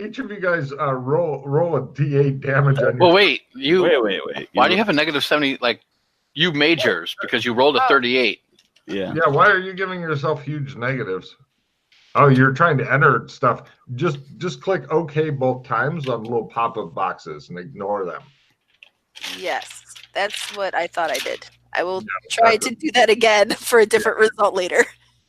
each of you guys roll a D8 damage on your. Well, wait. Wait. Why do you have a negative 70? Like, you made yours because you rolled a 38. Yeah. Yeah, why are you giving yourself huge negatives? Oh, you're trying to enter stuff. Just click OK both times on little pop-up boxes and ignore them. Yes, that's what I thought I did. I will try to do that again for a different result later.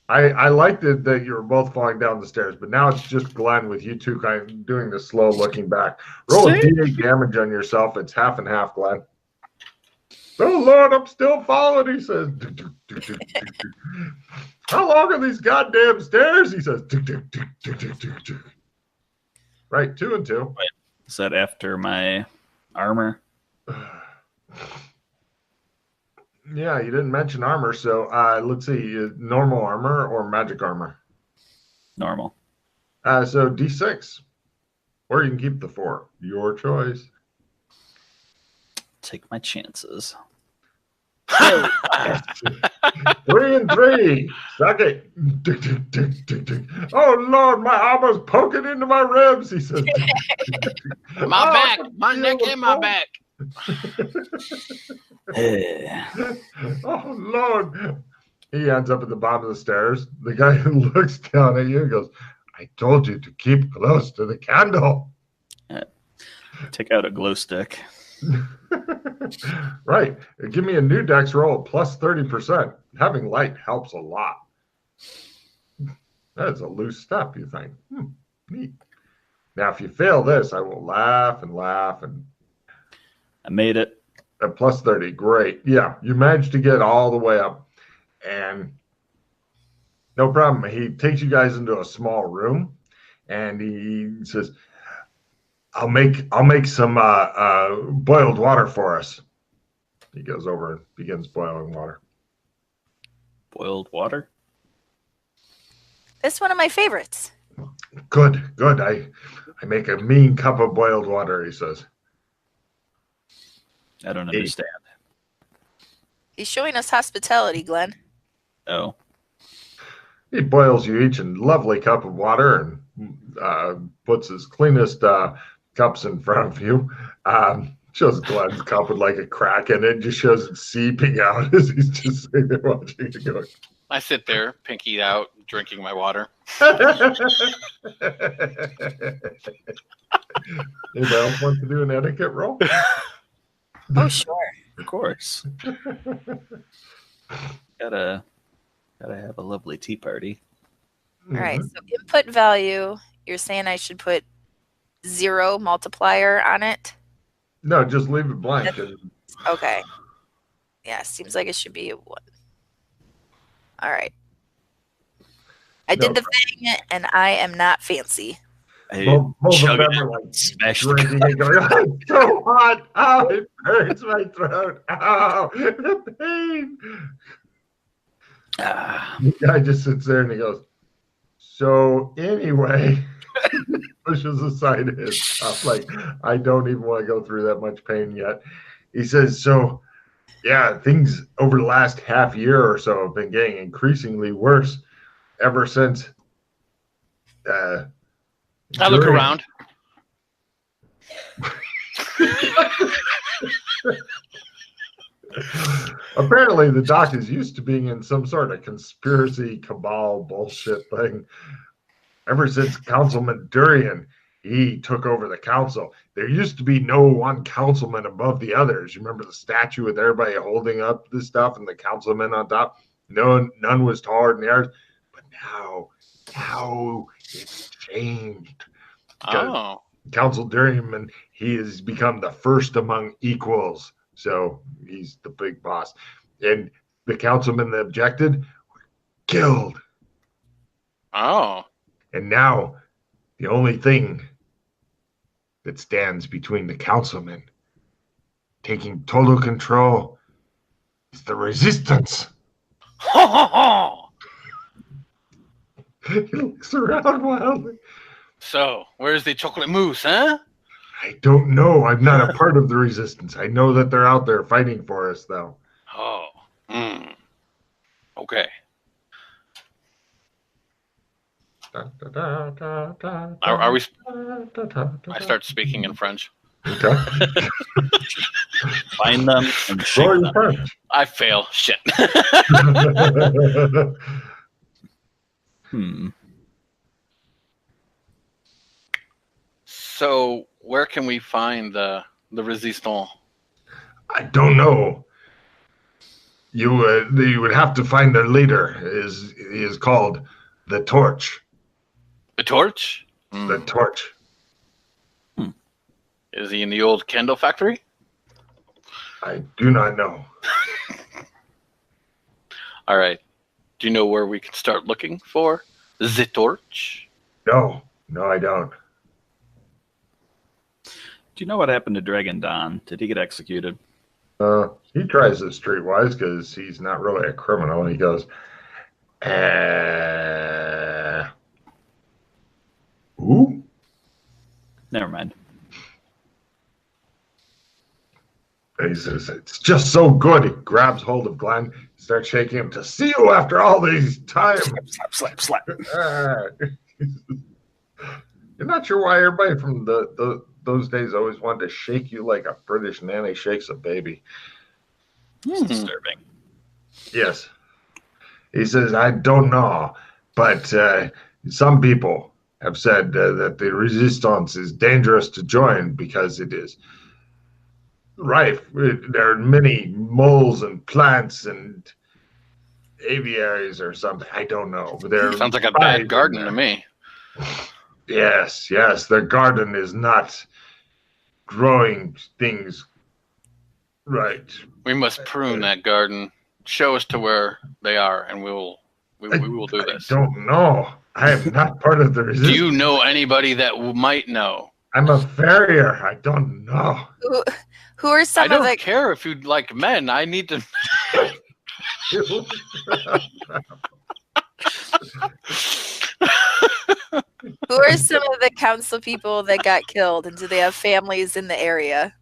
I liked it that you were both falling down the stairs, but now it's just Glenn with you two kind of doing the slow looking back. Roll a D8 damage on yourself. It's half and half, Glenn. Oh, Lord, I'm still falling, he says. How long are these goddamn stairs? He says. Right, 2 and 2. Wait, is that after my armor? Yeah, you didn't mention armor, so let's see, normal armor or magic armor? Normal. So D6. Or you can keep the 4. Your choice. Take my chances. 3 and 3. Suck it. Oh, Lord, my armor's poking into my ribs, he says. My back, my neck, and my back. Oh, Lord. He ends up at the bottom of the stairs. The guy who looks down at you goes, I told you to keep close to the candle. Take out a glow stick. Right. Give me a new dex roll plus 30%. Having light helps a lot. That's a loose step, you think. Neat. Now, if you fail this, I will laugh and laugh. And I made it. At plus 30. Great. Yeah, you managed to get all the way up. And no problem. He takes you guys into a small room, and he says, I'll make some boiled water for us. He goes over and begins boiling water. Boiled water? That's one of my favorites. Good. I make a mean cup of boiled water, he says. I don't understand. He's showing us hospitality, Glenn. Oh. He boils you each a lovely cup of water and puts his cleanest cups in front of you. Shows Glenn's cup with like a crack in it. Just shows it seeping out as he's just sitting there watching it go. I sit there, pinky out, drinking my water. Anybody else want to do an etiquette roll? Oh, sure. Of course. Gotta have a lovely tea party. All right, so input value, you're saying I should put 0 multiplier on it? No, just leave it blank. Okay. Yeah, seems like it should be a 1. All right. I did the thing, and I am not fancy. Both of them are like drinking and going, oh, it's so hot. Oh, it hurts my throat. Oh, the pain. The guy just sits there and he goes, so anyway, pushes aside his stuff. Like, I don't even want to go through that much pain yet. He says, so, yeah, things over the last half year or so have been getting increasingly worse ever since. I look around. Apparently, the doc is used to being in some sort of conspiracy cabal bullshit thing. Ever since Councilman Durian, he took over the council. There used to be no one councilman above the others. You remember the statue with everybody holding up this stuff and the councilman on top? None was taller than the others. But now it's changed. Oh. Council Durian, he has become the first among equals. So he's the big boss. And the councilmen that objected were killed. Oh. And now the only thing that stands between the councilmen taking total control is the resistance. Ho, ho, ho. He looks around wildly. So, where's the chocolate mousse, huh? I don't know. I'm not a part of the resistance. I know that they're out there fighting for us, though. Oh. Okay. Are we? I start speaking in French. Okay. Find them and shake Roll them. your French. I fail. Shit. So where can we find the resistance? I don't know. You would have to find their leader. He is called the Torch. The torch? The Torch. Is he in the old candle factory? I do not know. All right. Do you know where we can start looking for the torch? No, I don't. Do you know what happened to Dragon Don? Did he get executed? He tries to streetwise because he's not really a criminal. He goes, Ooh. Never mind. He says, it's just so good. He grabs hold of Glenn, starts shaking him to see you after all these time. Slap. You're not sure why everybody from those days always wanted to shake you like a British nanny shakes a baby. It's disturbing. Yes. He says, I don't know, but some people have said that the resistance is dangerous to join because it is rife. There are many moles and plants and aviaries or something. I don't know. But Sounds like a bad garden to me. Yes. Their garden is not growing things right. We must prune that garden. Show us to where they are, and we will do this. I don't know. I am not part of the resistance. Do you know anybody that might know? I'm a farrier. I don't know. Who are some I don't of the care if you like men. I need to. Who are some of the council people that got killed, and do they have families in the area?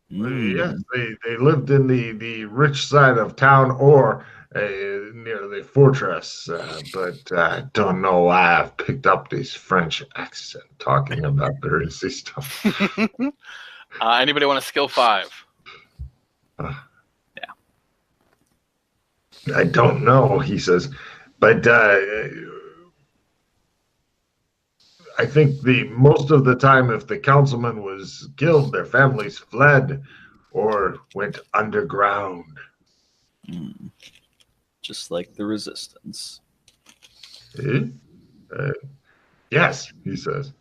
Yes, they lived in the rich side of town or near the fortress, but I don't know why I've picked up this French accent talking about the resistance. Anybody want a skill 5? I don't know, he says, but I think most of the time, if the councilman was killed, their families fled or went underground. Just like the resistance. Yes, he says.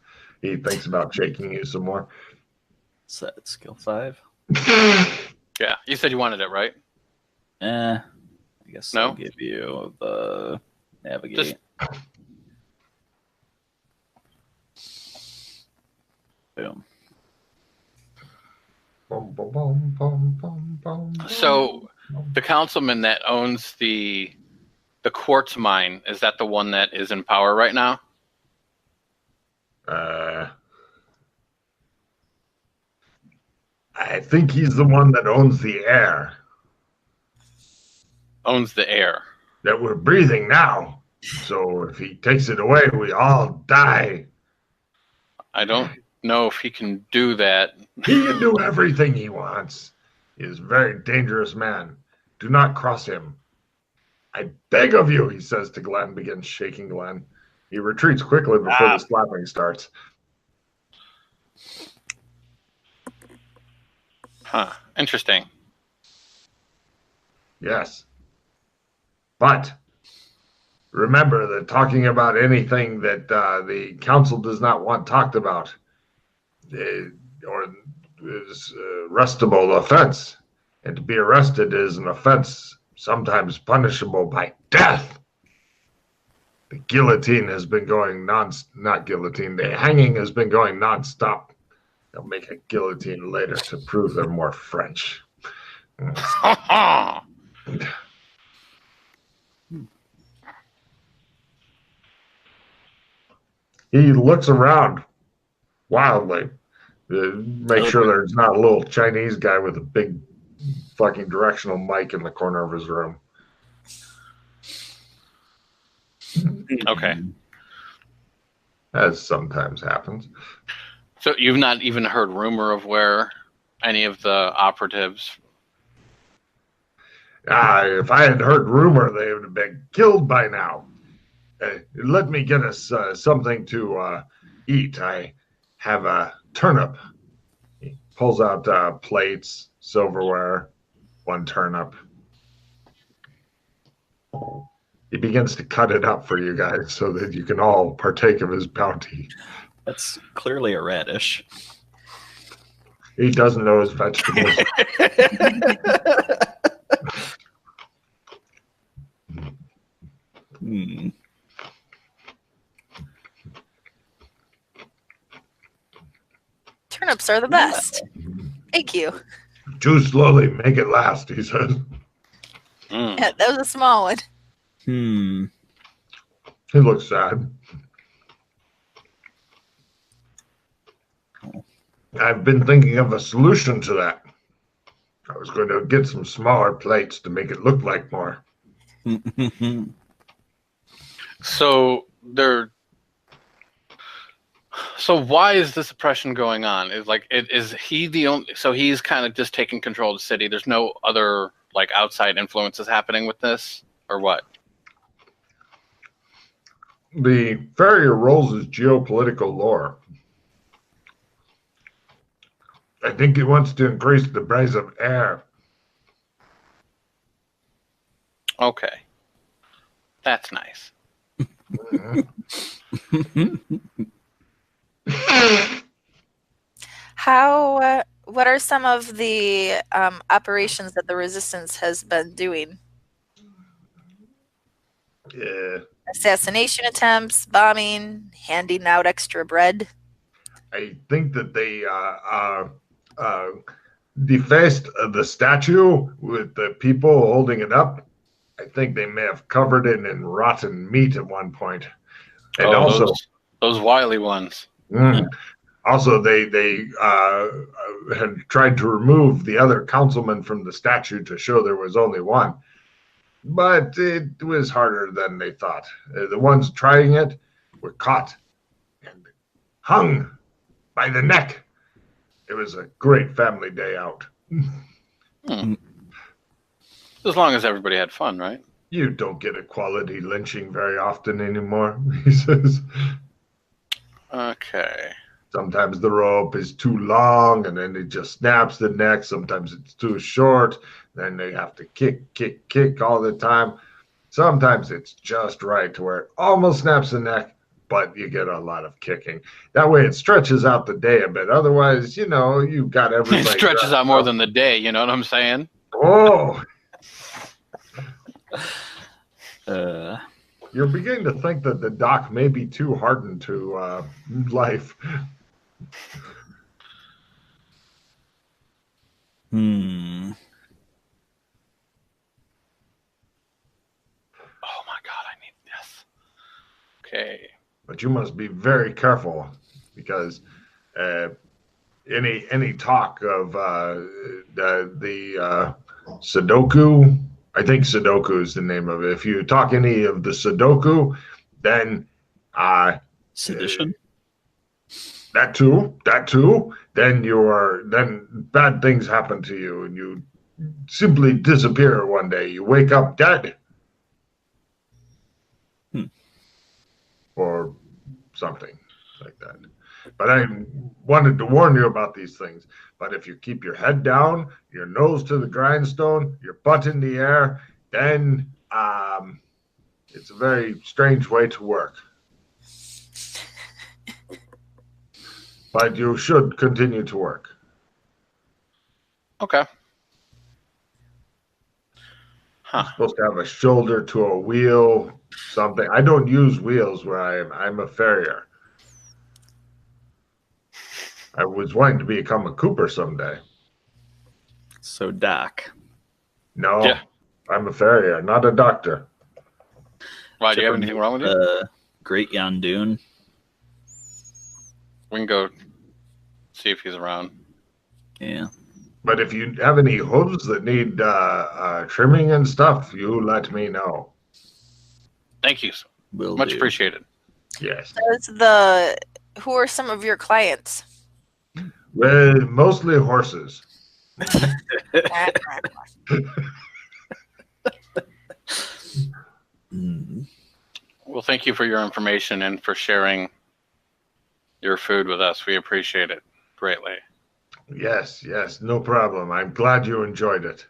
He thinks about shaking you some more. Set skill 5. Yeah, you said you wanted it, right? I guess No? I'll give you the navigate. Boom. So the councilman that owns the quartz mine, is that the one that is in power right now? I think he's the one that owns the air Owns the air. that we're breathing now. So if he takes it away, we all die. I don't know if he can do that. He can do everything he wants. He is a very dangerous man. Do not cross him. I beg of you, he says to Glenn, begins shaking Glenn. He retreats quickly before the slapping starts. Huh. Interesting. Yes. But remember that talking about anything that the council does not want talked about or is arrestable offense. And to be arrested is an offense sometimes punishable by death. The guillotine has been going not guillotine, the hanging has been going nonstop. They'll make a guillotine later to prove they're more French. He looks around wildly to make sure there's not a little Chinese guy with a big fucking directional mic in the corner of his room. Okay. as sometimes happens. So you've not even heard rumor of where any of the operatives? If I had heard rumor, they would have been killed by now. Let me get us something to eat. I have a turnip. He pulls out plates, silverware, one turnip. He begins to cut it up for you guys so that you can all partake of his bounty. That's clearly a radish. He doesn't know his vegetables. Turnips are the best. Thank you. Chew slowly, make it last, he says. Yeah, that was a small one. He looks sad. I've been thinking of a solution to that. I was going to get some smaller plates to make it look like more. So why is this oppression going on? Is he the only? So he's kind of just taking control of the city. There's no other like outside influences happening with this, or what? The farrier rolls his geopolitical lore. I think he wants to increase the price of air. Okay, that's nice. What are some of the operations that the resistance has been doing? Yeah. Assassination attempts, bombing, handing out extra bread. I think that they defaced the statue with the people holding it up. I think they may have covered it in rotten meat at one point. And also those wily ones. Also, they had tried to remove the other councilman from the statue to show there was only one. But it was harder than they thought. The ones trying it were caught and hung by the neck. It was a great family day out. As long as everybody had fun, right? You don't get equality lynching very often anymore, he says. Okay. Sometimes the rope is too long and then it just snaps the neck. Sometimes it's too short. Then they have to kick all the time. Sometimes it's just right to where it almost snaps the neck, but you get a lot of kicking. That way it stretches out the day a bit. Otherwise, you got everybody. It stretches out more than the day, you know what I'm saying? Oh. You're beginning to think that the doc may be too hardened to life. Oh my God, I need this. Okay. But you must be very careful because any talk of the Sudoku, I think Sudoku is the name of it. If you talk any of the Sudoku, then sedition. That too. Then bad things happen to you, and you simply disappear one day. You wake up dead, or something like that. But I wanted to warn you about these things. But if you keep your head down, your nose to the grindstone, your butt in the air, then it's a very strange way to work. But you should continue to work. Okay. You're supposed to have a shoulder to a wheel, something. I don't use wheels where I am. I'm a farrier. I was wanting to become a cooper someday. So, Doc. No, Yeah. I'm a farrier, not a doctor. Why, do you have anything wrong with you? Great Yondoon. We can go see if he's around. Yeah. But if you have any hooves that need trimming and stuff, you let me know. Thank you. Will Much do. appreciated. Yes. Who are some of your clients? Well, mostly horses. Well, thank you for your information and for sharing your food with us. We appreciate it greatly. Yes, no problem. I'm glad you enjoyed it.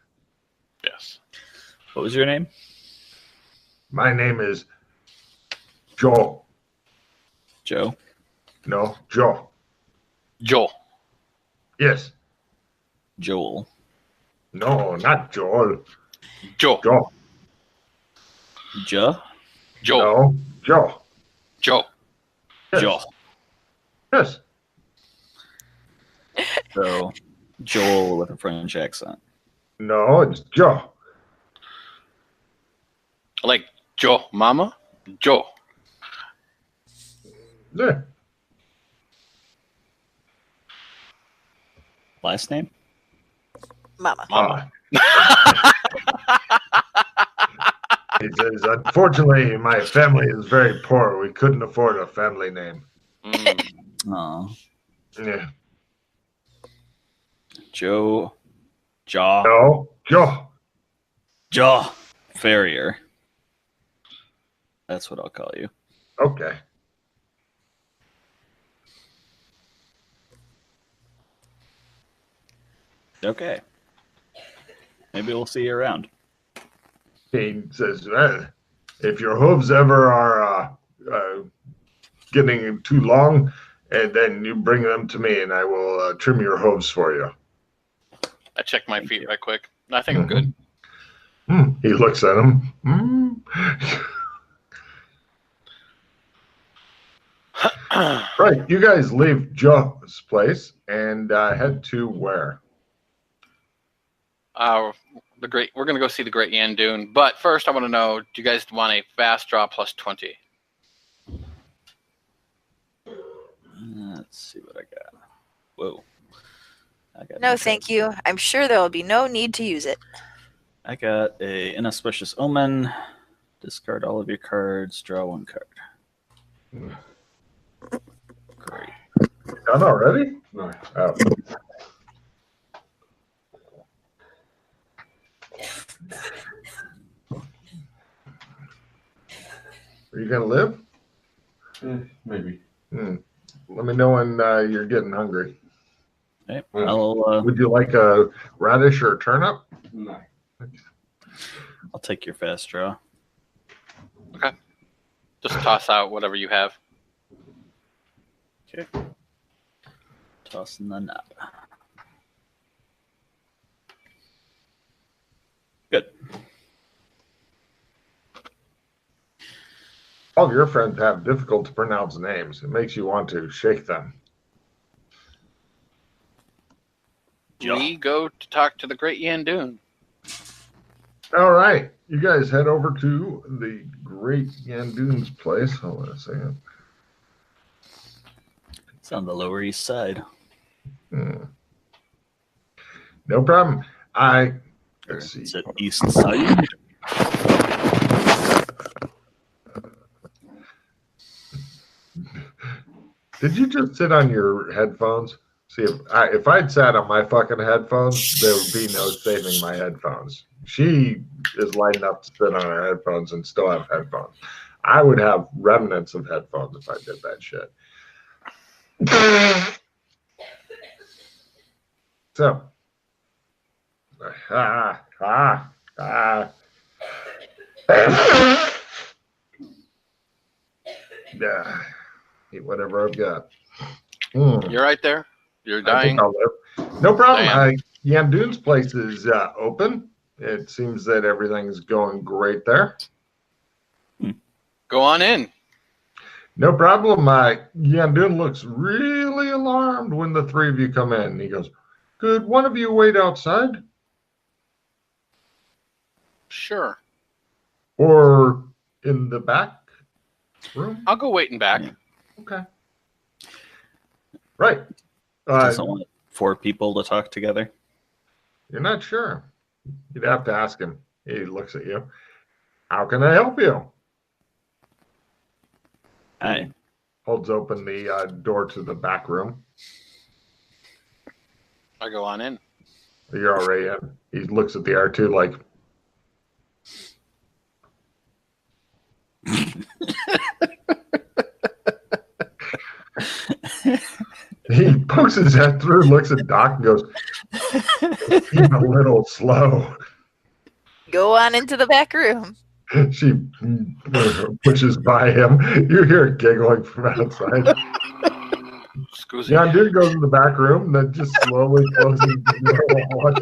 Yes. What was your name? My name is Joel. Joe. No, Joel. Joel. Yes. Joel. No, not Joel. Joel. Joel. Joe. Joel. No, Joel. Joel. Yes. Joel. Yes. So, Joel with a French accent. No, it's Joe. Like Joe, Mama? Joe. Yeah. Last name? Mama. Mama. He says, unfortunately, my family is very poor. We couldn't afford a family name. Oh. Yeah. Joe. Jaw. No, Joe. Jaw. Farrier. That's what I'll call you. Okay. Okay. Maybe we'll see you around. He says, if your hooves ever are getting too long, and then you bring them to me, and I will trim your hooves for you. I checked my feet right quick. I think I'm good. He looks at him. Right, you guys leave Joe's place and head to where? We're gonna go see the Great Yan Dune, but first I want to know: do you guys want a fast draw plus 20? Let's see what I got. Whoa. No, thank you. I'm sure there will be no need to use it. I got a Inauspicious Omen. Discard all of your cards. Draw one card. Great. Done already? No. Oh. Are you gonna live? Maybe. Let me know when you're getting hungry. Okay. Yeah. Would you like a radish or a turnip? No. I'll take your fast draw. Okay. Just toss out whatever you have. Okay. Tossing the knob. Good. All of your friends have difficult to pronounce names. It makes you want to shake them. We go to talk to the Great Yan Dune. All right. You guys head over to the Great Yandoon's place. Hold on a second. It's on the Lower East Side. No problem. Let's see. Is it East Side? Did you just sit on your headphones? See, if I'd sat on my fucking headphones, there would be no saving my headphones. She is lighting up to sit on her headphones and still have headphones. I would have remnants of headphones if I did that shit. So, yeah, eat whatever I've got. You're right there. You're dying. I'll live. No problem. Yandoon's place is open. It seems that everything's going great there. Go on in. No problem. Yandoon looks really alarmed when the three of you come in. He goes, "Could one of you wait outside? Sure. Or in the back room?" I'll go wait in back. Okay. Right. Doesn't want 4 people to talk together. You're not sure. You'd have to ask him. He looks at you. How can I help you? Aye. Holds open the door to the back room. I go on in. You're already in. He looks at the R2 like, he pokes his head through, looks at Doc, and goes, "He's a little slow." Go on into the back room. She pushes by him. You hear giggling from outside. Excuse me. John dude goes in the back room, then just slowly closes the door.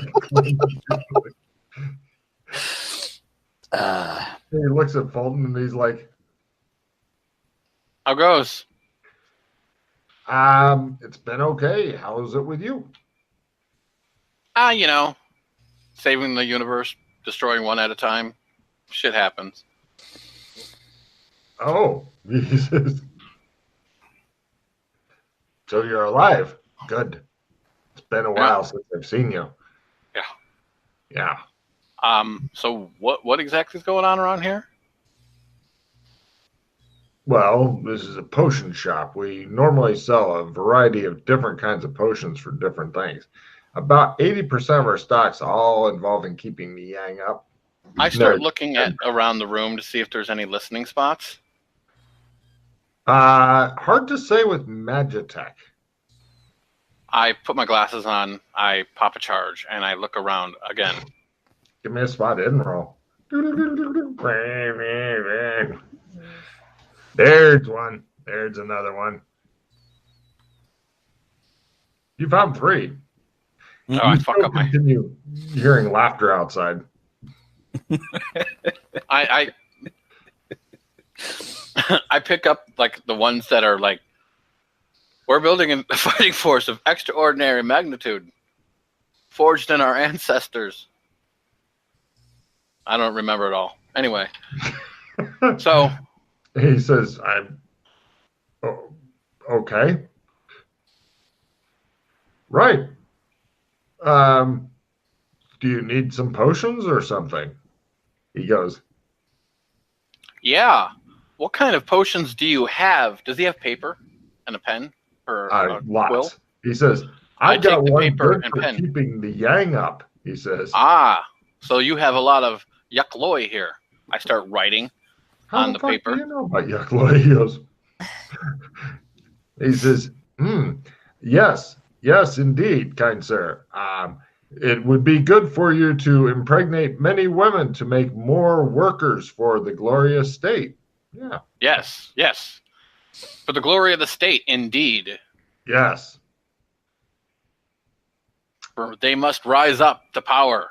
He looks at Fulton and he's like, How goes? It's been okay. How's it with you? You know, saving the universe, destroying one at a time. Shit happens. Oh, he says, so you're alive. Good. It's been a while since I've seen you. Yeah. Yeah. So what exactly is going on around here? Well, this is a potion shop. We normally sell a variety of different kinds of potions for different things. About 80% of our stock's all involving keeping the yang up. I start looking at around the room to see if there's any listening spots. Hard to say with Magitech. I put my glasses on, I pop a charge, and I look around again. Give me a spot hidden roll. There's one. There's another one. You found 3. Oh, I fuck up my. Continue hearing laughter outside. I pick up like the ones that are like, we're building a fighting force of extraordinary magnitude, forged in our ancestors. I don't remember it all. Anyway, so he says, "I'm okay, right? Do you need some potions or something?" He goes, yeah. What kind of potions do you have? Does he have paper and a pen or a lots. quill? He says, I "I've got take the one paper good and for pen. keeping the yang up." He says, So you have a lot of yuck loy here. I start writing "How on the fuck paper. do you know about Yuckloy?" He goes, he says, yes, indeed, kind sir. It would be good for you to impregnate many women to make more workers for the glorious state. Yeah. Yes. For the glory of the state, indeed. Yes. For they must rise up to power.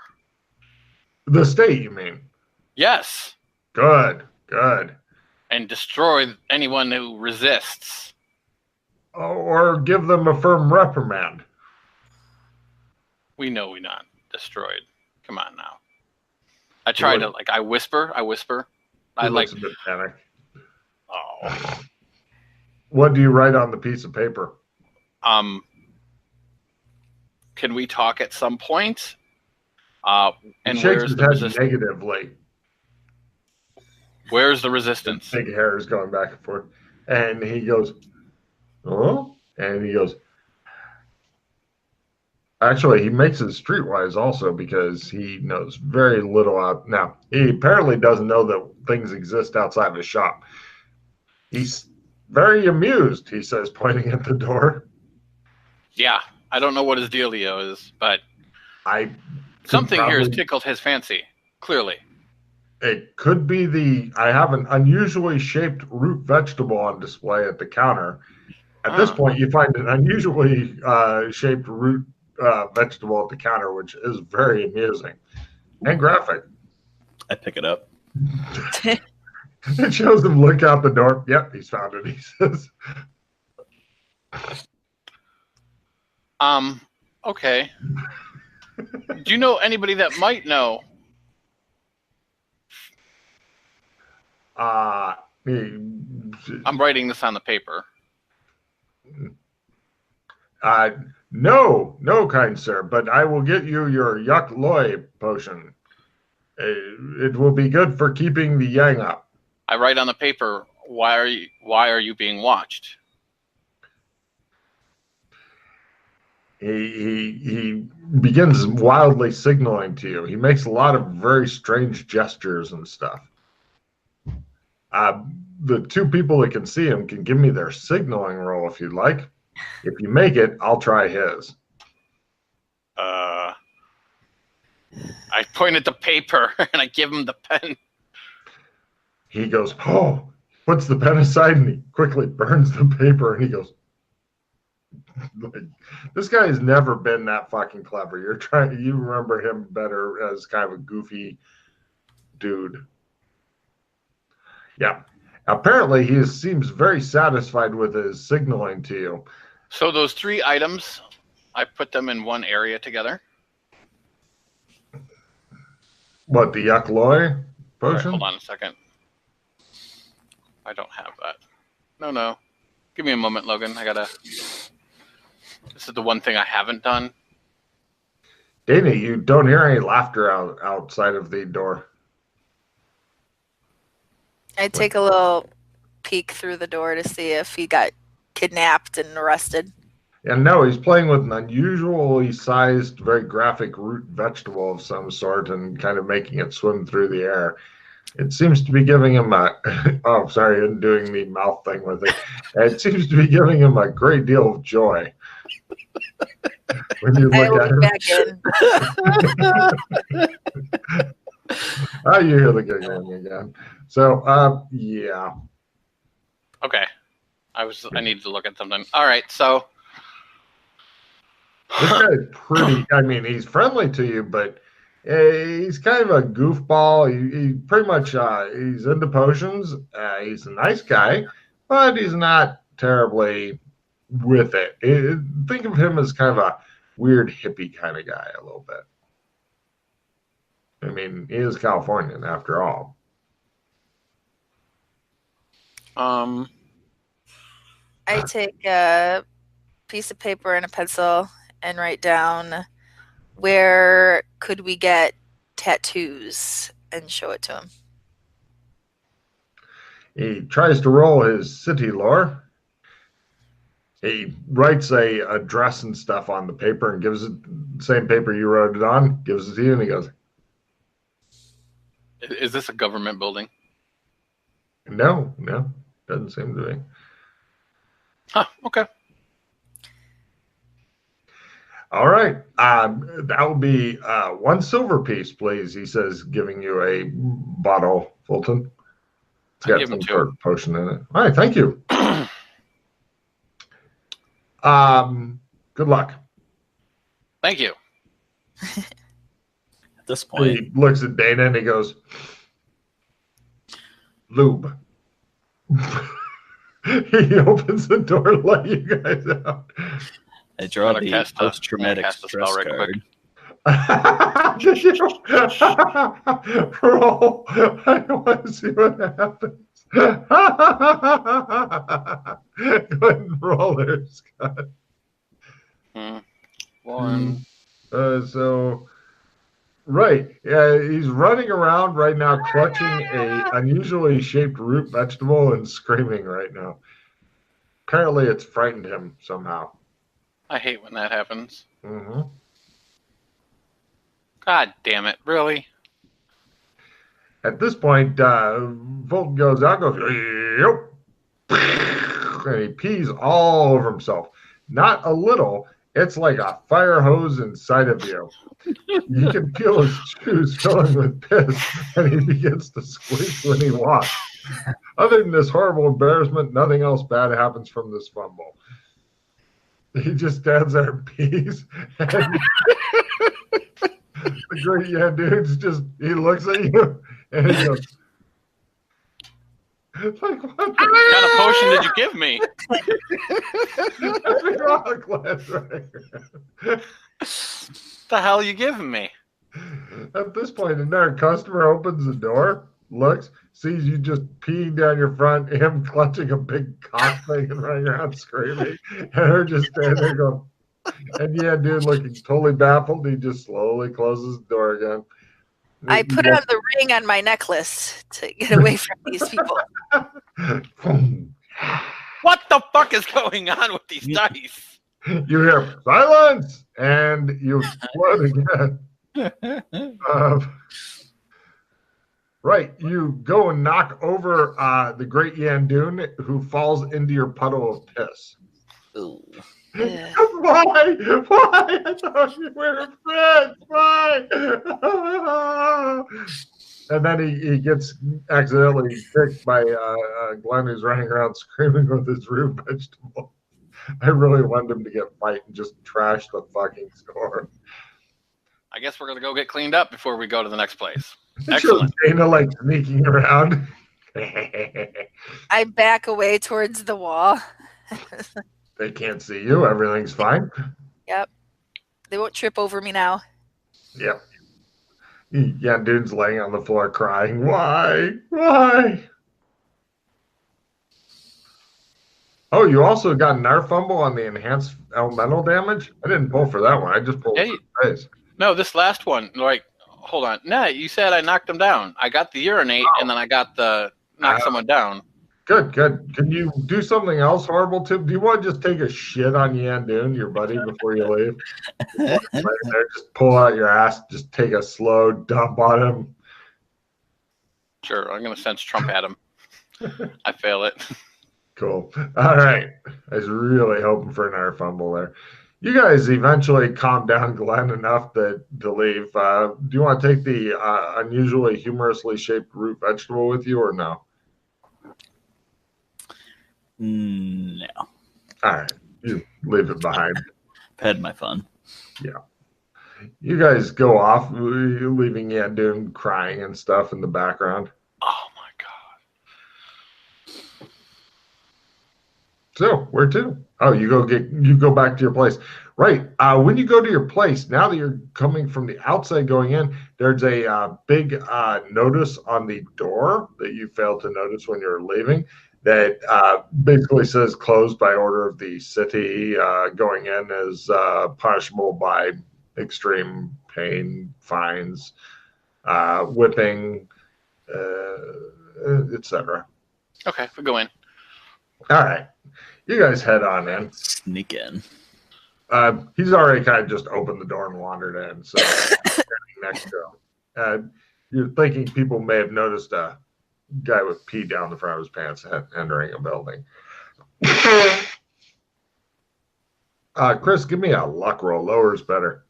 The state, you mean? Yes. Good. And destroy anyone who resists. Or give them a firm reprimand. We know we're not destroyed. Come on now. I try to, I whisper. He I looks a bit panicked. Oh. What do you write on the piece of paper? Can we talk at some point? And He shakes where's his the head resistance? negatively. Where's the resistance? Big hair is going back and forth. And he goes, "Oh?" And he goes, actually, he makes it streetwise also because he knows very little out. Now, he apparently doesn't know that things exist outside of his shop. He's very amused, he says, pointing at the door. Yeah, I don't know what his dealio is, but something here has tickled his fancy, clearly. It could be I have an unusually shaped root vegetable on display at the counter. At this point, you find an unusually shaped root vegetable at the counter, which is very amusing and graphic. I pick it up. It shows him look out the door. Yep, he's found it, he says. Okay. Do you know anybody that might know? I'm writing this on the paper. No, kind sir, but I will get you your Yuck Loy potion. It will be good for keeping the yang up. I write on the paper, Why are you being watched? He begins wildly signaling to you. He makes a lot of very strange gestures and stuff. The two people that can see him can give me their signaling roll if you'd like. If you make it, I'll try his. I point at the paper and I give him the pen. He goes, oh, puts the pen aside and he quickly burns the paper and he goes, this guy has never been that fucking clever. You remember him better as kind of a goofy dude. Yeah. Apparently he seems very satisfied with his signaling to you. So those 3 items, I put them in one area together. What, the Yuck Loy potion? Right, hold on a second. I don't have that. No. Give me a moment, Logan. This is the one thing I haven't done. Dana, you don't hear any laughter outside of the door. I take a little peek through the door to see if he got kidnapped and arrested. And no, he's playing with an unusually sized, very graphic root vegetable of some sort and kind of making it swim through the air. It seems to be giving him oh, sorry, I'm doing the mouth thing with it. It seems to be giving him a great deal of joy. When you look at him. Back in. Oh, you hear the giggling again. So, yeah. Okay. I needed to look at something. All right, so this guy's pretty. I mean, he's friendly to you, but he's kind of a goofball. He pretty much he's into potions. He's a nice guy, but he's not terribly with it. Think of him as kind of a weird hippie kind of guy, a little bit. I mean, he is Californian after all. I take a piece of paper and a pencil and write down where could we get tattoos and show it to him. He tries to roll his city lore. He writes a address and stuff on the paper and gives it the same paper you wrote it on, gives it to you, and he goes, is this a government building? No, doesn't seem to be. Huh, okay. All right. That will be 1 silver piece, please, he says, giving you a bottle, Fulton. It's got some sort of potion in it. All right, thank you. Good luck. Thank you. At this point, he looks at Dana and he goes, lube. He opens the door to let you guys out. I draw the post-traumatic stress card. Did you roll? I want to see what happens. Go ahead and roll there, Scott. 1. Right. He's running around right now, clutching a unusually shaped root vegetable and screaming right now. Apparently, it's frightened him somehow. I hate when that happens. Mm-hmm. God damn it! Really? At this point, Fulton goes out, goes, yep, and he pees all over himself. Not a little. It's like a fire hose inside of you. You can feel his shoes filling with piss, and he begins to squeak when he walks. Other than this horrible embarrassment, nothing else bad happens from this fumble. He just stands there and pees. And the great dude's just, he looks at you, and he goes, like, what kind of potion did you give me? The hell are you giving me? At this point, another customer opens the door, looks, sees you just peeing down your front, him clutching a big cock thing and running around screaming, and her just standing there going, and yeah, dude looking totally baffled, he just slowly closes the door again. I put on the ring on my necklace to get away from these people. What the fuck is going on with these dice? You hear silence, and you explode again. Right, you go and knock over the Great Yandoon, who falls into your puddle of piss. Ooh. Why? Why? I thought we were friends. Why? And then he gets accidentally kicked by Glenn, who's running around screaming with his root vegetable. I really wanted him to get fight and just trash the fucking store. I guess we're gonna go get cleaned up before we go to the next place. It Excellent. shows Dana like sneaking around. I back away towards the wall. They can't see you. Everything's fine. Yep. They won't trip over me now. Yep. Yandoon's laying on the floor crying. Why? Why? Oh, you also got an air fumble on the enhanced elemental damage? I didn't pull for that one. I just pulled Hey. for the face. No, this last one, like, hold on. No, you said I knocked him down. I got the urinate, and then I got the knock someone down. Good, good. Can you do something else horrible, Tim? Do you want to just take a shit on Yandoon, your buddy, before you leave? Just pull out your ass, just take a slow dump on him. Sure, I'm gonna sense Trump at him. I fail it. Cool. All right. I was really hoping for an air fumble there. You guys eventually calmed down Glenn enough to leave. Do you want to take the unusually humorously shaped root vegetable with you or no? No. All right. You leave it behind. I've had my fun. Yeah. You guys go off, leaving Yandoon crying and stuff in the background. Oh my god. So where to? Oh, you go back to your place. Right. When you go to your place, now that you're coming from the outside going in, there's a big notice on the door that you failed to notice when you were leaving that basically says closed by order of the city. Going in is punishable by extreme pain, fines, whipping, etc. Okay, we go in. All right. You guys head on in. Sneak in. He's already kind of just opened the door and wandered in. So next to him. You're thinking people may have noticed a guy with pee down the front of his pants entering a building. Chris, give me a luck roll. Lower is better.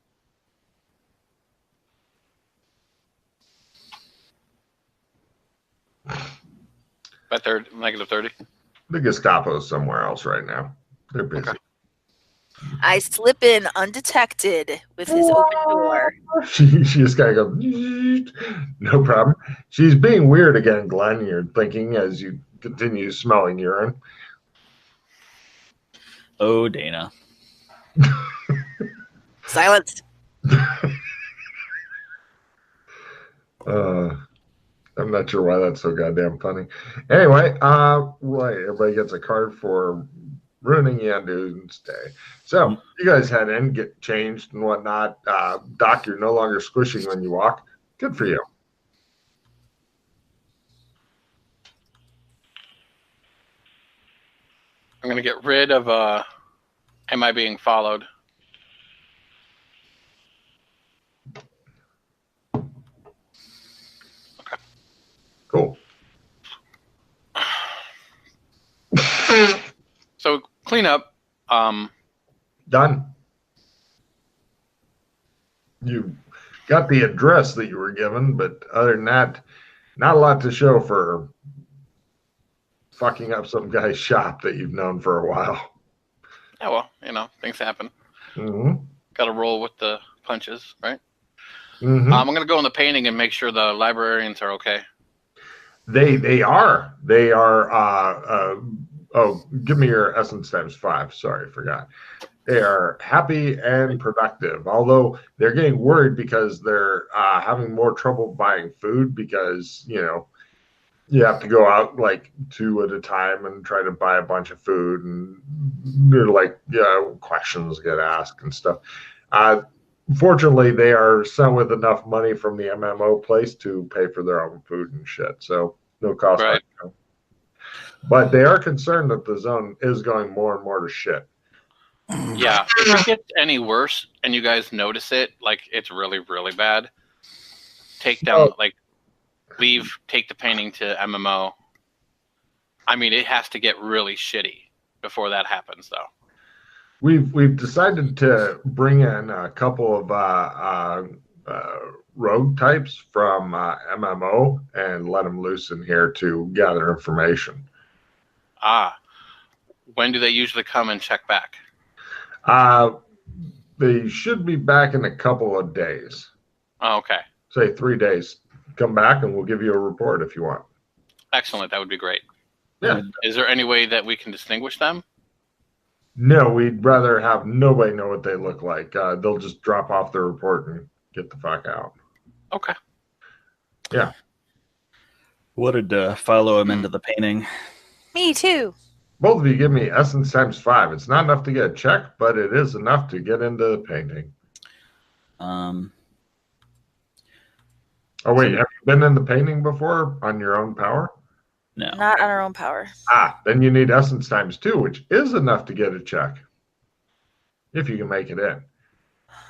By negative 30. The Gestapo's somewhere else right now. They're busy. Okay. I slip in undetected with his open door. She just gotta go. No problem. She's being weird again, Glenn. You're thinking as you continue smelling urine. Oh, Dana. Silence. I'm not sure why that's so goddamn funny. Anyway, right, everybody gets a card for ruining Yandoon's day. So you guys head in, get changed and whatnot. Doc, you're no longer squishing when you walk. Good for you. I'm gonna get rid of am I being followed? Cool. So clean up. Done. You got the address that you were given, but other than that, not a lot to show for fucking up some guy's shop that you've known for a while. Yeah, well, things happen. Mm-hmm. Got to roll with the punches, right? Mm-hmm. I'm gonna go in the painting and make sure the librarians are okay. They are. Oh, give me your essence times 5. Sorry, forgot. They are happy and productive, although they're getting worried because they're having more trouble buying food because, you have to go out like 2 at a time and try to buy a bunch of food, and they're like, questions get asked and stuff. fortunately, they are sent with enough money from the MMO place to pay for their own food and shit. So no cost. Right. But they are concerned that the zone is going more and more to shit. Yeah, if it gets any worse and you guys notice it, like it's really, really bad, take them, take the painting to MMO. I mean, it has to get really shitty before that happens, though. We've decided to bring in a couple of rogue types from MMO and let them loose in here to gather information. When do they usually come and check back? They should be back in a couple of days. Oh, okay. Say 3 days. Come back and we'll give you a report if you want. Excellent. That would be great. Yeah. Is there any way that we can distinguish them? No, we'd rather have nobody know what they look like. They'll just drop off their report and get the fuck out. Okay. Yeah. Wanted to follow him into the painting. Me too. Both of you give me essence times 5. It's not enough to get a check, but it is enough to get into the painting. Oh, wait. Have you been in the painting before on your own power? No. Not on our own power. Then you need essence times 2, which is enough to get a check. If you can make it in.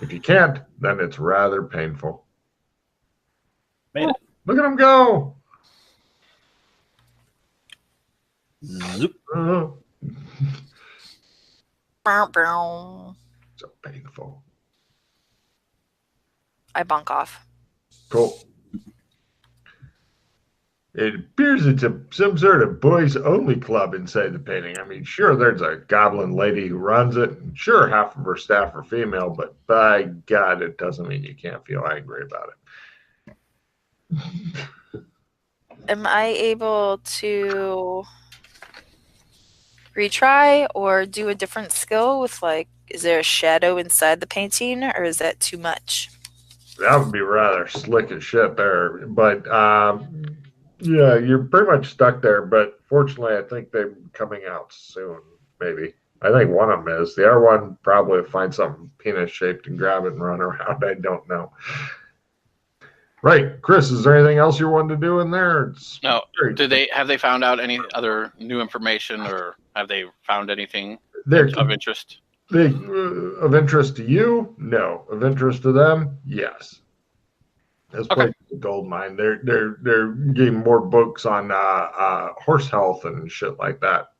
If you can't, then it's rather painful. Made it. Look at him go. Zoop. Bow, bow. So painful. I bonk off. Cool. It appears it's some sort of boys-only club inside the painting. I mean, sure, there's a goblin lady who runs it, and sure, half of her staff are female, but by God, it doesn't mean you can't feel angry about it. Am I able to retry or do a different skill with, like, is there a shadow inside the painting, or is that too much? That would be rather slick as shit there, but yeah, you're pretty much stuck there, but fortunately, I think they're coming out soon, maybe. I think one of them is. The other one probably will find something penis-shaped and grab it and run around. I don't know. Right. Chris, is there anything else you wanted to do in there? No. Have they found out any other new information, or have they found anything of interest? Of interest to you? No. Of interest to them? Yes. This place is a gold mine. They're getting more books on horse health and shit like that.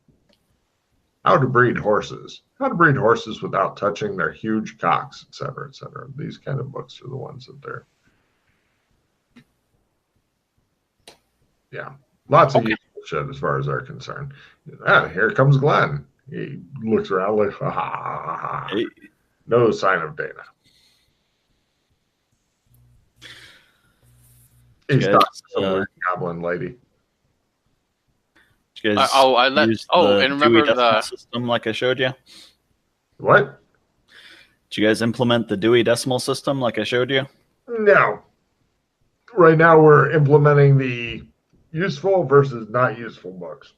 How to breed horses. How to breed horses without touching their huge cocks, et cetera, et cetera. These kind of books are the ones that they're. Yeah. Lots of useful shit as far as they're concerned. Here comes Glenn. He looks around like, ha ha ha ha. Hey. No sign of Dana. He's talking to some goblin lady. And remember the system like I showed you? What? Did you guys implement the Dewey Decimal System like I showed you? No. Right now we're implementing the useful versus not useful books.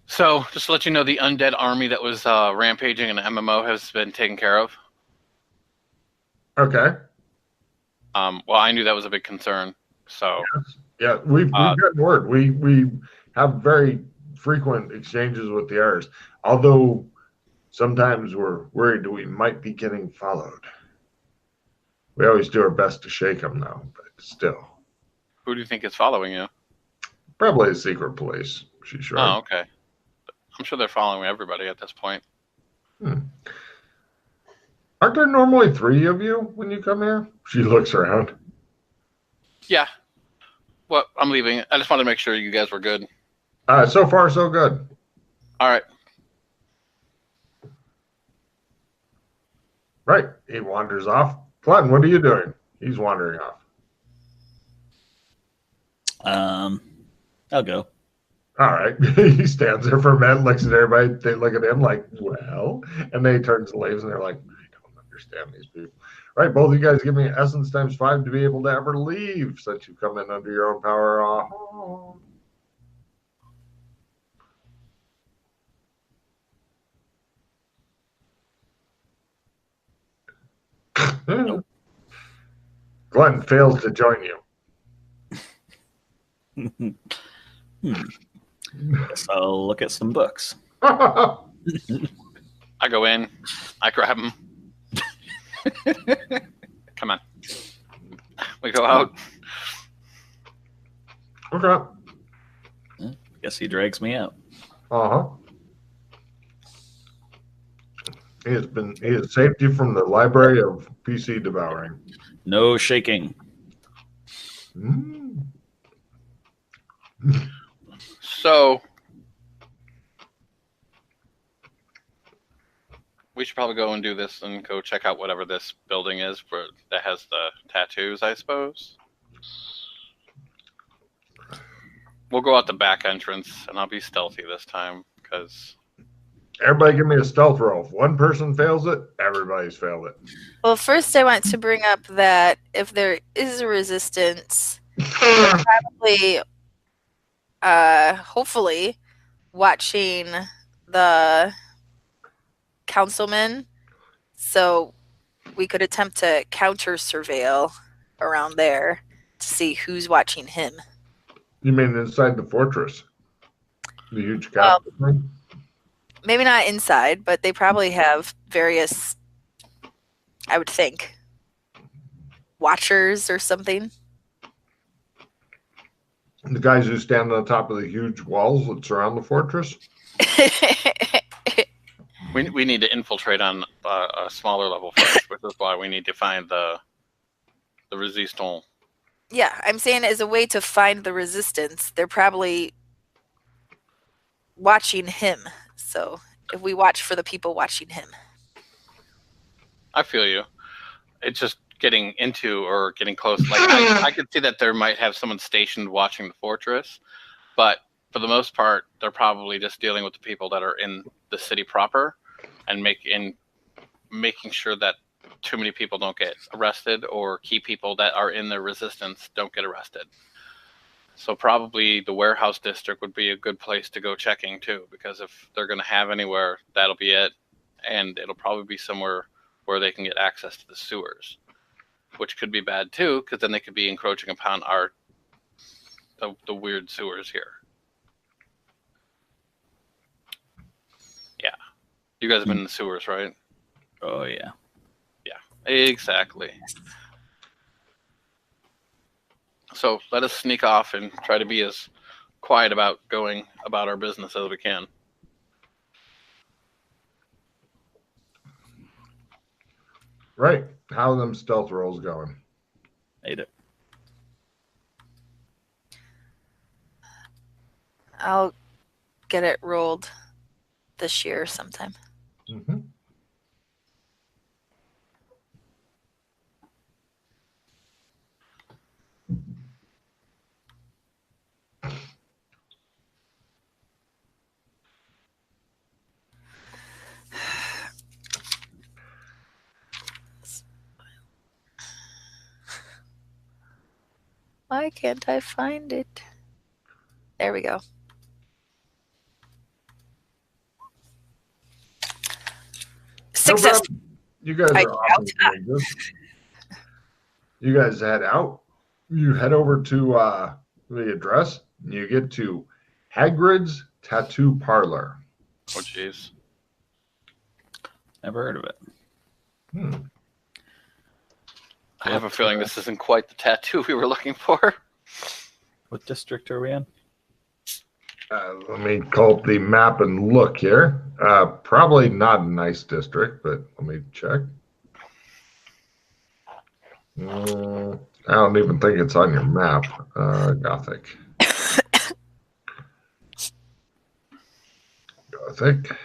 So, just to let you know, the undead army that was rampaging in the MMO has been taken care of. Okay. Well, I knew that was a big concern. So. Yes. Yeah, we've gotten word. We have very frequent exchanges with the heirs. Although sometimes we're worried we might be getting followed. We always do our best to shake them, though, but still. Who do you think is following you? Probably the secret police. She's sure. Oh, okay. I'm sure they're following everybody at this point. Aren't there normally 3 of you when you come here? She looks around. Yeah. Well, I'm leaving. I just wanted to make sure you guys were good. So far, so good. All right. Right. He wanders off. Clinton, what are you doing? He's wandering off. I'll go. All right. He stands there for a minute, looks at everybody. They look at him like, well, and then he turns and leaves, and they're like, I don't understand these people. Right. Both of you guys give me essence times 5 to be able to ever leave since you come in under your own power. Nope. Glenn fails to join you. Guess I'll look at some books. I go in. I grab him. Come on. We go out. Okay. Guess he drags me out. Uh-huh. He has saved you from the library of PC devouring. No shaking. Mm. So we should probably go and do this and go check out whatever this building is that has the tattoos, I suppose. We'll go out the back entrance, and I'll be stealthy this time, because... Everybody give me a stealth roll. If one person fails it, everybody's failed it. Well, first I want to bring up that if there is a resistance, they're probably, hopefully, watching the councilman, so we could attempt to counter surveil around there to see who's watching him. You mean inside the fortress? The huge castle thing? Maybe not inside, but they probably have various, I would think, watchers or something. The guys who stand on top of the huge walls that surround the fortress? We need to infiltrate on a smaller level first, which is why we need to find the resistance. Yeah, I'm saying as a way to find the resistance, they're probably watching him. So if we watch for the people watching him. I feel you. It's just getting into or getting close. Like I could see that there might have someone stationed watching the fortress, but for the most part, they're probably just dealing with the people that are in the city proper and making sure that too many people don't get arrested, or key people that are in the resistance don't get arrested. So probably the warehouse district would be a good place to go checking too, because if they're going to have anywhere, that'll be it. And it'll probably be somewhere where they can get access to the sewers, which could be bad too, because then they could be encroaching upon the weird sewers here. Yeah. You guys have been in the sewers, right? Oh, yeah. Exactly. So let us sneak off and try to be as quiet about going about our business as we can. Right. How are them stealth rolls going? Made it. I'll get it rolled this year sometime. Mm-hmm. Why can't I find it? There we go. Success. problem. You guys I are awesome. You guys head out. You head over to the address. And you get to Hagrid's Tattoo Parlor. Oh, jeez. Never heard of it. I have a feeling this isn't quite the tattoo we were looking for. What district are we in? Let me call up the map and look here. Probably not a nice district, but let me check. I don't even think it's on your map, Gothic. Gothic.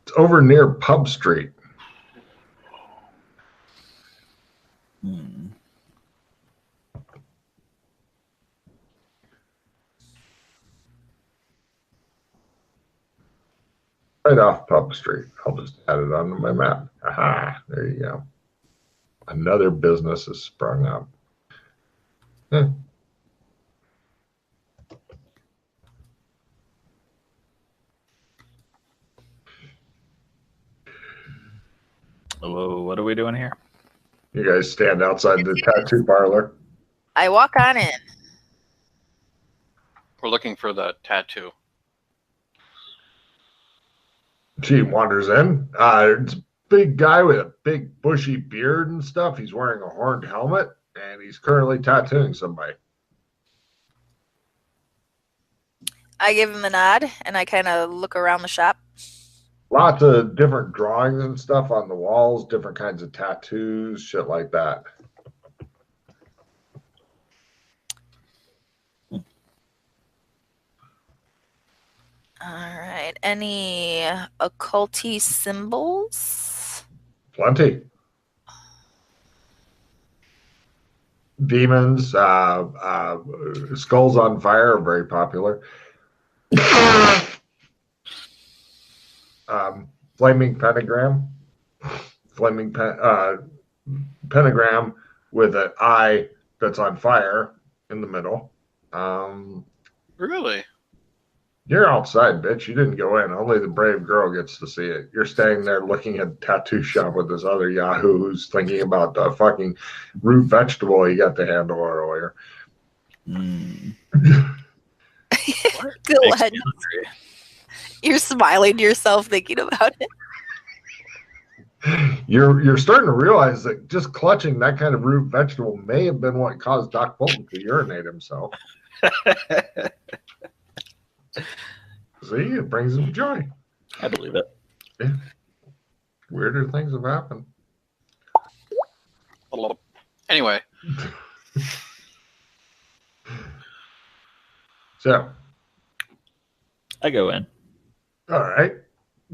It's over near Pub Street. Right off Pub Street. I'll just add it onto my map. Aha, there you go. Another business has sprung up. Whoa, what are we doing here? You guys stand outside the tattoo parlor. I walk on in. We're looking for the tattoo. She wanders in. It's a big guy with a big bushy beard and stuff. He's wearing a horned helmet, and he's currently tattooing somebody. I give him a nod, and I kind of look around the shop. Lots of different drawings and stuff on the walls, different kinds of tattoos, shit like that. All right. Any occulty symbols? Plenty. Demons, skulls on fire are very popular. Flaming pentagram. Pentagram with an eye that's on fire in the middle. Really? You're outside, bitch. You didn't go in. Only the brave girl gets to see it. You're staying there looking at a tattoo shop with this other yahoo who's thinking about the fucking root vegetable he got to handle earlier. Go ahead. You're smiling to yourself thinking about it. You're starting to realize that just clutching that kind of root vegetable may have been what caused Doc Bolton to urinate himself. See, it brings him joy. I believe it. Yeah. Weirder things have happened. Anyway. So, I go in. all right.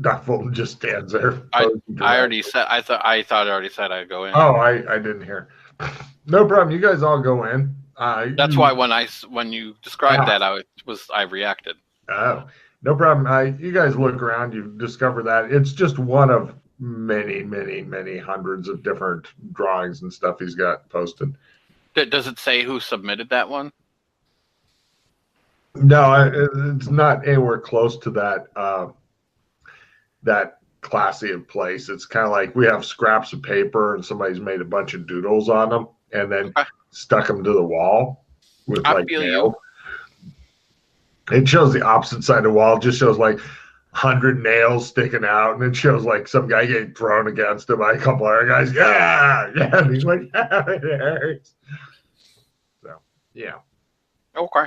Doc Bolton just stands there. I already said. I thought I already said I'd go in. Oh, I didn't hear. No problem. You guys all go in. That's why when you described that, I reacted. Oh, no problem. You guys look around. You discover that it's just one of many, many, many hundreds of different drawings and stuff he's got posted. Does it say who submitted that one? No, it's not anywhere close to that. That classy of place. It's kind of like we have scraps of paper and somebody's made a bunch of doodles on them and then stuck them to the wall with like nails. It shows the opposite side of the wall. It just shows like 100 nails sticking out, and it shows like some guy getting thrown against him by a couple other guys. Yeah, and he's like, yeah, it hurts. So, yeah. Okay.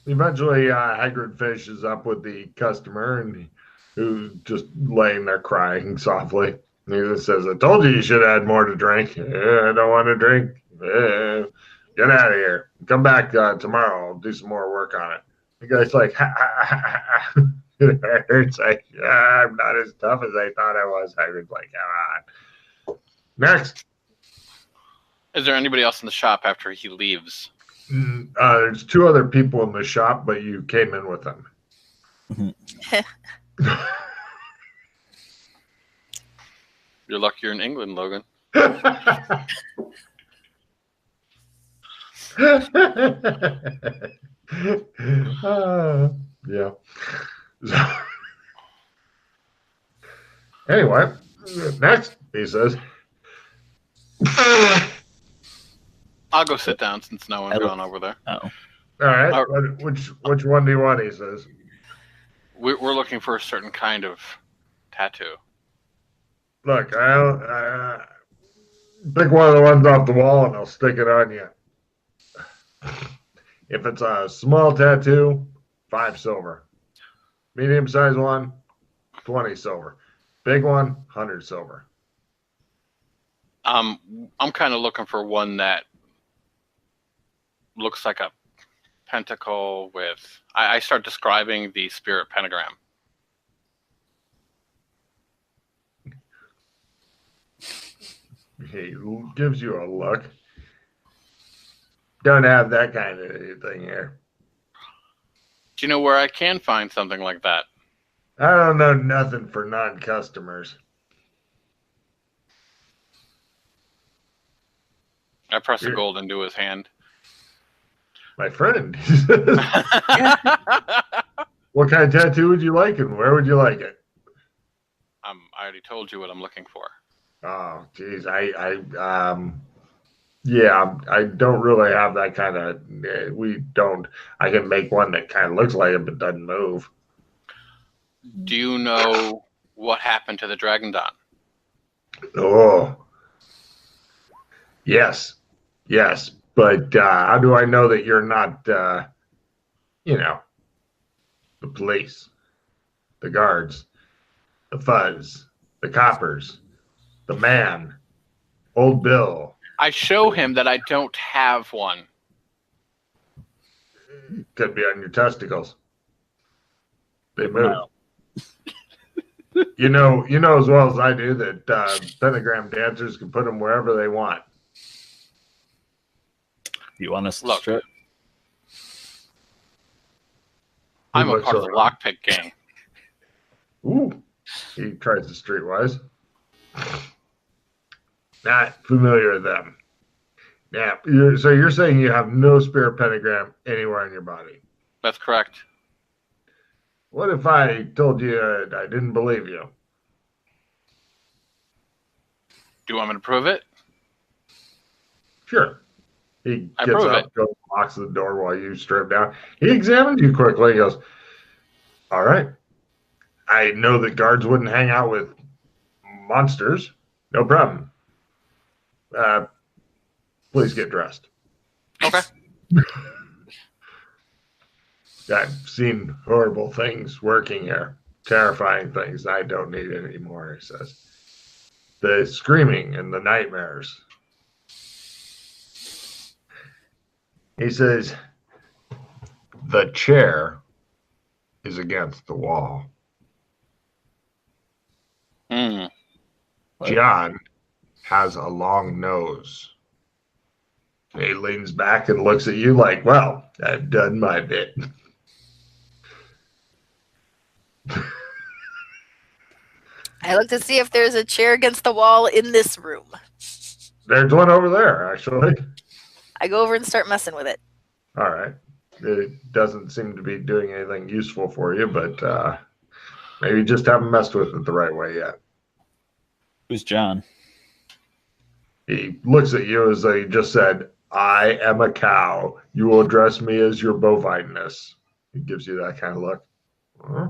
Eventually, Hagrid finishes up with the customer, and who's just laying there crying softly. And he just says, "I told you should add more to drink. I don't want to drink. Get out of here. Come back tomorrow. I'll do some more work on it." The guy's like, it hurts. Like, I'm not as tough as I thought I was. Hagrid's like, come on. Next. Is there anybody else in the shop after he leaves? There's two other people in the shop, but you came in with them. You're lucky you're in England, Logan. Yeah. So, anyway, next, he says. I'll go sit down since no one's gone over there. Oh. All right. Which one do you want? He says. We're looking for a certain kind of tattoo. Look, I'll pick one of the ones off the wall and I'll stick it on you. If it's a small tattoo, 5 silver. Medium size one, 20 silver. Big one, 100 silver. I'm kind of looking for one that looks like a pentacle with. I start describing the spirit pentagram. He gives you a look. Don't have that kind of thing here. Do you know where I can find something like that? I don't know nothing for non-customers. I press the gold into his hand. My friend. What kind of tattoo would you like and where would you like it? I already told you what I'm looking for. Oh, geez, yeah, I don't really have that kind of. We don't. I can make one that kind of looks like it but doesn't move. Do you know what happened to the Dragon Dawn? Oh, yes, yes. But how do I know that you're not, you know, the police, the guards, the fuzz, the coppers, the man, old Bill? I show him that I don't have one. Could be on your testicles. They Good to move. know. You know as well as I do that pentagram dancers can put them wherever they want. You want us to Look. strip? I'm a looks part of the around. lockpick gang. Ooh, he tries to streetwise. Not familiar with them. Yeah, so you're saying you have no spare pentagram anywhere in your body? That's correct. What if I told you I didn't believe you? Do you want me to prove it? Sure. He I gets prove up, it. goes, locks the door while you strip down. He examines you quickly. He goes, all right. I know that guards wouldn't hang out with monsters. No problem. Please get dressed. Okay. I've seen horrible things working here. Terrifying things. I don't need it anymore, he says. The screaming and the nightmares. He says, the chair is against the wall. Hmm. What? John has a long nose. He leans back and looks at you like, well, I've done my bit. I look to see if there's a chair against the wall in this room. There's one over there, actually. I go over and start messing with it. All right. It doesn't seem to be doing anything useful for you, but maybe you just haven't messed with it the right way yet. Who's John? He looks at you as though he just said, I am a cow. You will address me as your bovineness. He gives you that kind of look. Huh?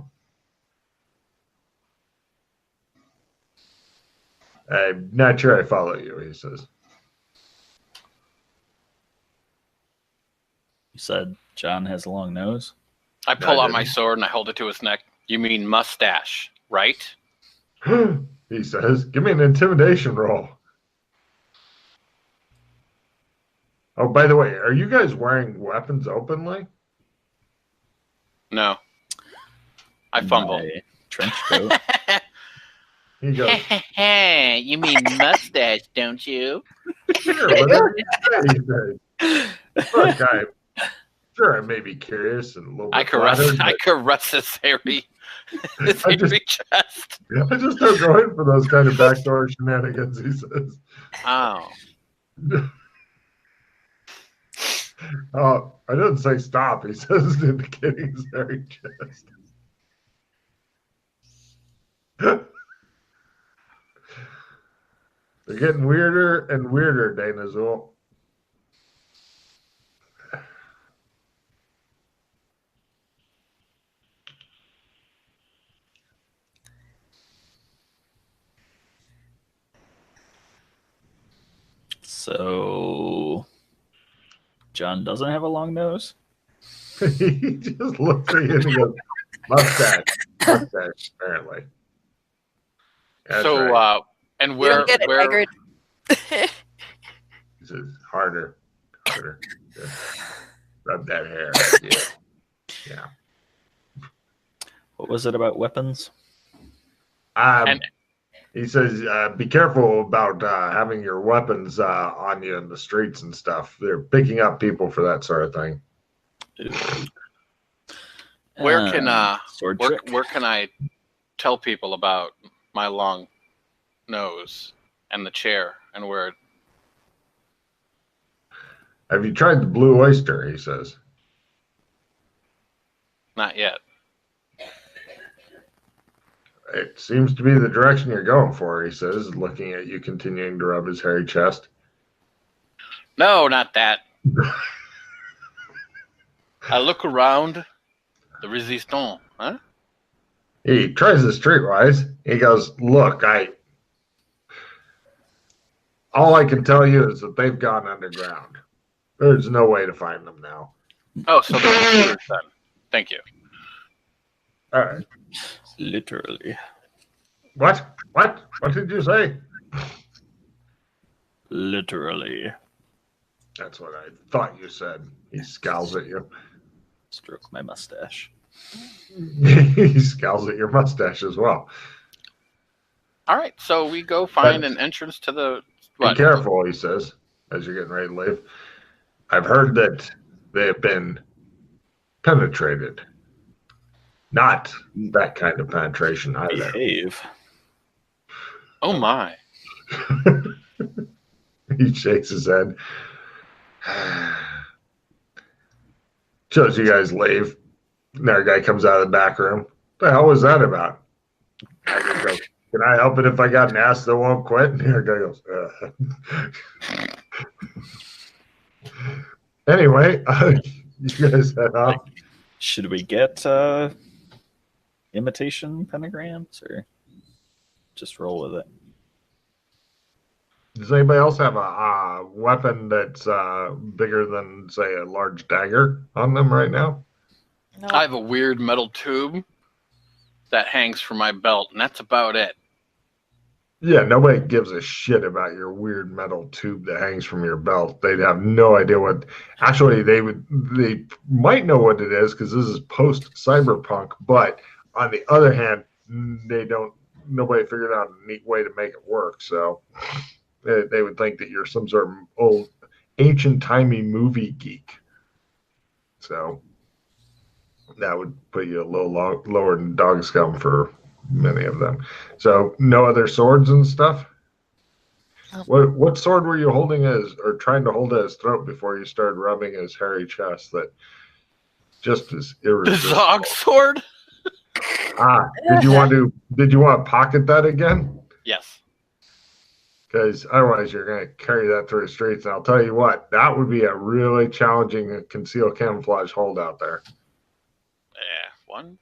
I'm not sure I follow you, he says. You said John has a long nose? I pull I out my didn't. sword and I hold it to his neck. You mean mustache, right? He says, give me an intimidation roll. Oh, by the way, are you guys wearing weapons openly? No. I fumble. My trench coat. He goes, You mean mustache, don't you? sure, whatever you say, he says. Look, I may be curious and a little bit I caress flattered, his hairy I just- chest. I just don't go in for those kind of backdoor shenanigans, he says. Oh. Oh, I didn't say stop, he says, indicating his hairy chest. They're getting weirder and weirder, Dana Zool. So John doesn't have a long nose? He just looks at you and he goes, mustache, apparently. That's So right. and You where don't get it, where Hagrid. He says, harder. Yeah. Rub that hair. Yeah. What was it about weapons? And- He says, be careful about having your weapons on you in the streets and stuff. They're picking up people for that sort of thing. where can sword where, trick? where can I tell people about my long nose and the chair and where Have you tried the blue oyster? He says. not yet. It seems to be the direction you're going for, he says, looking at you, continuing to rub his hairy chest. No, not that. I look around the resistance, huh? He tries the streetwise. He goes, look, all I can tell you is that they've gone underground. There's no way to find them now. Oh, so they're the sewers then. Thank you. All right. Literally. What? What did you say? Literally. That's what I thought you said. He scowls at you. Stroke my mustache. He scowls at your mustache as well. All right, so we go find an entrance to the. Be What? careful, he says, as you're getting ready to leave. I've heard that they have been penetrated. Not that kind of penetration either. Behave. Oh my! He shakes his head. Shows you guys leave. Another guy comes out of the back room. What the hell was that about? I just go, can I help it if I got an ass that won't quit? And the other guy goes, Anyway, you guys head off. Should we get imitation pentagrams or just roll with it? Does anybody else have a weapon that's bigger than, say, a large dagger on them right now? No. I have a weird metal tube that hangs from my belt, and that's about it. Yeah, nobody gives a shit about your weird metal tube that hangs from your belt. They'd have no idea what. Actually, they might know what it is because this is post cyberpunk. But on the other hand, they don't. Nobody figured out a neat way to make it work. So they would think that you're some sort of old, ancient timey movie geek. So that would put you a little lower than dog scum for many of them. So no other swords and stuff? What sword were you holding or trying to hold at his throat before you started rubbing his hairy chest that just is The irresistible? Zog sword? Did you want to pocket that again? Yes. Because otherwise you're going to carry that through the streets. And I'll tell you what, that would be a really challenging concealed camouflage hold out there. Yeah, one.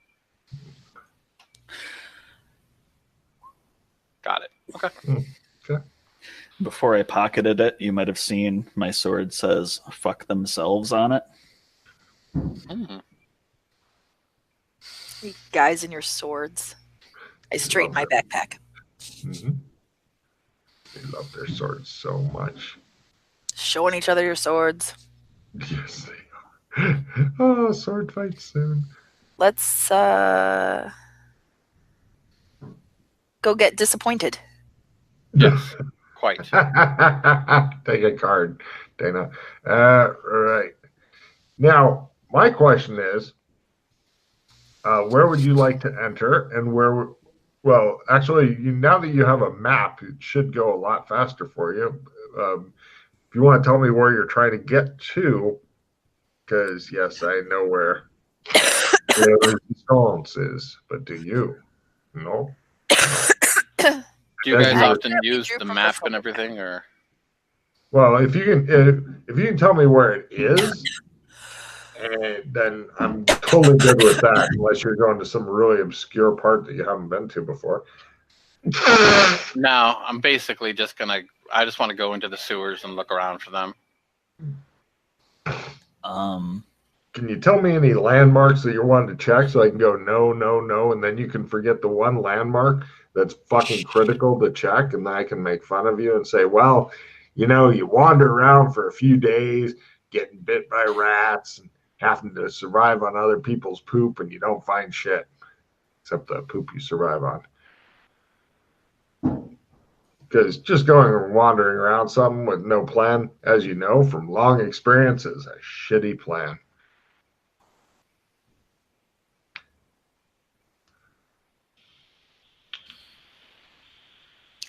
Got it. Okay. Before I pocketed it, you might have seen my sword says "fuck themselves" on it. Mm. You guys and your swords. I straighten my backpack. Mm-hmm. They love their swords so much. Showing each other your swords. Yes, they are. Oh, sword fight soon. Let's go get disappointed. Yes. Quite. Take a card, Dana. Right. Now, my question is, where would you like to enter and where, well, actually, now that you have a map, it should go a lot faster for you. If you want to tell me where you're trying to get to, because, yes, I know where the resistance is, but do you? No? Do you guys Yeah. often use the map and everything, or? Well, if you can tell me where it is, and then I'm totally good with that. Unless you're going to some really obscure part that you haven't been to before. No, I'm basically just gonna. I just want to go into the sewers and look around for them. Can you tell me any landmarks that you're wanting to check so I can go no, and then you can forget the one landmark that's fucking critical to check, and then I can make fun of you and say, well, you know, you wander around for a few days, getting bit by rats, and having to survive on other people's poop, and you don't find shit except the poop you survive on. Because just going and wandering around something with no plan, as you know from long experience, is a shitty plan.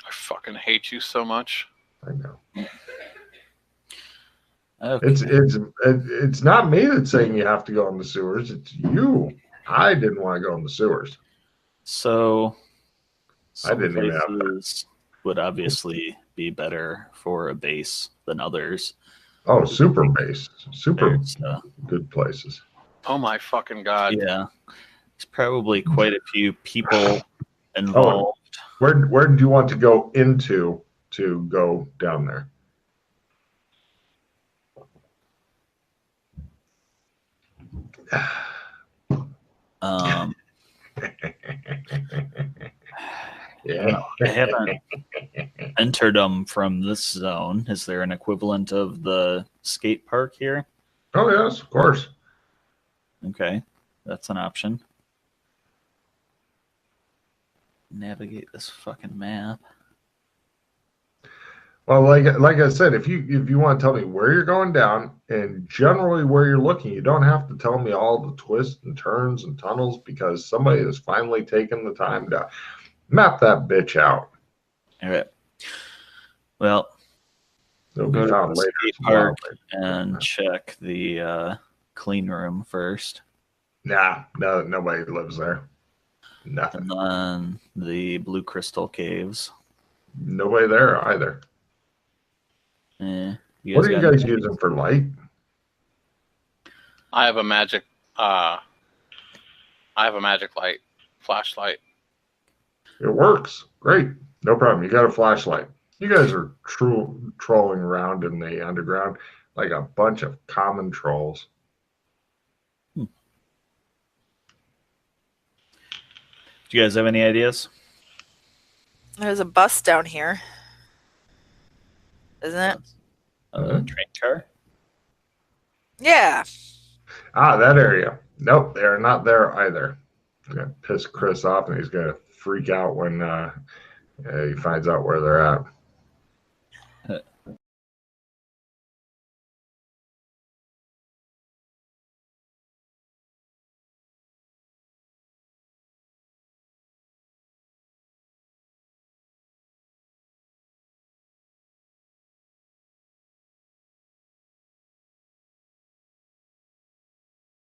I fucking hate you so much. I know. Okay. It's not me that's saying you have to go in the sewers. It's you. I didn't want to go in the sewers. So Some didn't even have that. places would obviously be better for a base than others. Oh, super base. Super There's, good places. Oh my fucking god! yeah, there's probably quite a few people involved. Where do you want to go into to go down there? Yeah. I haven't entered them from this zone. Is there an equivalent of the skate park here? Oh, yes, of course. Okay, that's an option. Navigate this fucking map. Well, like I said, if you want to tell me where you're going down and generally where you're looking, you don't have to tell me all the twists and turns and tunnels because somebody has finally taken the time to map that bitch out. All right. Well, It'll go be to found the later. skate tomorrow. park and check the clean room first, Nah, no, nobody lives there. Nothing. and then the Blue Crystal Caves. Nobody there either. You What are you got guys any- using for light? I have a magic. I have a magic light, flashlight. It works. Great. No problem. You got a flashlight. You guys are trolling around in the underground like a bunch of common trolls. Do you guys have any ideas? There's a bus down here, isn't it? Mhm. Train car? Yeah. Ah, that area. Nope, they're not there either. I'm gonna piss Chris off, and he's gonna freak out when he finds out where they're at.